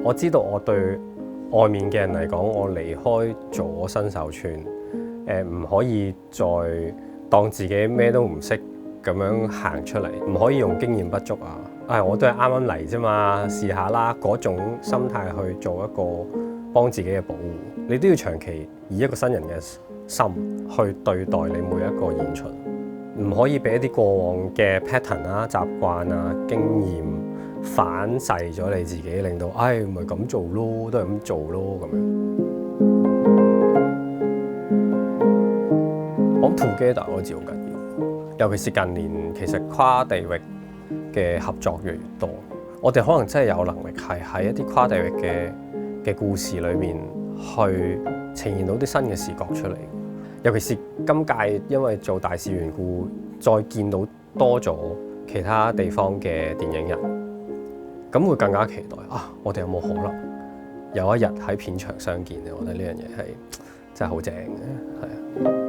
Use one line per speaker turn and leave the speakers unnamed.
我知道我對外面嘅人嚟講，我離開咗新手村，唔可以再當自己咩都唔識咁樣行出嚟，唔可以用經驗不足啊！我都係啱啱嚟啫嘛，試下啦嗰種心態去做一個幫自己嘅保護。你都要長期以一個新人嘅心去對待你每一個演出，唔可以俾一啲過往嘅 pattern 啊、習慣啊、經驗反噬咗你自己，令到咪咁做咯，都係咁做咯咁樣。我諗 together 嗰個字好緊要，尤其是近年其實跨地域嘅合作越嚟越多，我哋可能真係有能力係喺一啲跨地域嘅故事裏面去呈現到啲新嘅視覺出嚟。尤其是今屆因為做大事緣故，再見到多咗其他地方嘅電影人，咁會更加期待我哋有冇可能有一日喺片場相見咧？我覺得呢樣嘢係真係好正嘅，係啊。